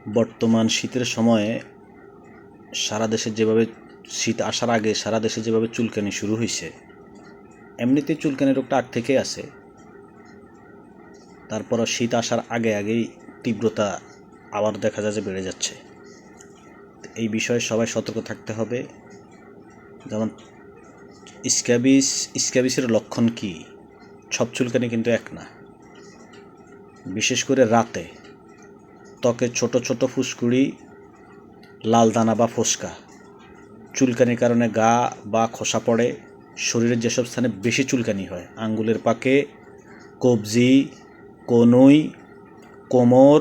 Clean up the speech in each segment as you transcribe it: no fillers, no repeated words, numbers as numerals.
বর্তমান শীতের সময়ে সারা দেশে যেভাবে শীত আসার আগে সারা দেশে যেভাবে চুলকানি শুরু হয়েছে, এমনিতেই চুলকানি রোগটা আগ থেকেই আছে। তারপরও শীত আসার আগেই তীব্রতা আবার দেখা যায় যে বেড়ে যাচ্ছে। এই বিষয়ে সবাই সতর্ক থাকতে হবে। যেমন স্ক্যাবিসের লক্ষণ কি? সব চুলকানি কিন্তু এক না। বিশেষ করে রাতে ত্বকে ছোট ছোট ফুসকুড়ি, লাল দানা বা ফোস্কা, চুলকানির কারণে গা বা খোসা পড়ে। শরীরের যেসব স্থানে বেশি চুলকানি হয়, আঙ্গুলের পাকে, কবজি, কনুই, কোমর,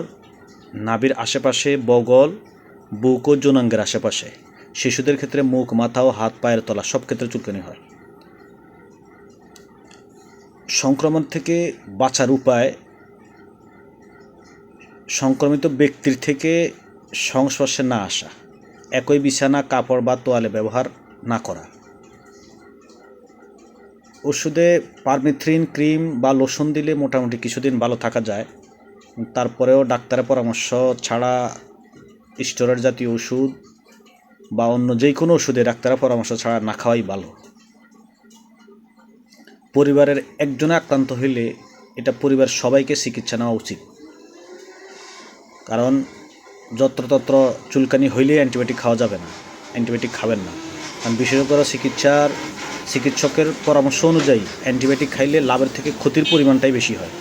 নাভির আশেপাশে, বগল, বুক ও যৌনাঙ্গের আশেপাশে। শিশুদের ক্ষেত্রে মুখ, মাথা ও হাত পায়ের তলা সব ক্ষেত্রে চুলকানি হয়। সংক্রমণ থেকে বাঁচার উপায়: সংক্রমিত ব্যক্তির থেকে সংস্পর্শে না আসা, একই বিছানা, কাপড় বা তোয়ালে ব্যবহার না করা, ওষুধে পারমেথ্রিন ক্রিম বা লোশন দিলে মোটামুটি কিছুদিন ভালো থাকা যায়। তারপরেও ডাক্তারের পরামর্শ ছাড়া স্টেরয়েড জাতীয় ওষুধ বা অন্য যে কোনো ওষুধে ডাক্তারের পরামর্শ ছাড়া না খাওয়াই ভালো। পরিবারের একজনে আক্রান্ত হইলে এটা পরিবার সবাইকে চিকিৎসা নেওয়া উচিত। কারণ যত্রতত্র চুলকানি হইলেই অ্যান্টিবায়োটিক খাওয়া যাবে না, অ্যান্টিবায়োটিক খাবেন না। কারণ বিশেষজ্ঞরা চিকিৎসকের পরামর্শ অনুযায়ী অ্যান্টিবায়োটিক খাইলে লাভের থেকে ক্ষতির পরিমাণটাই বেশি হয়।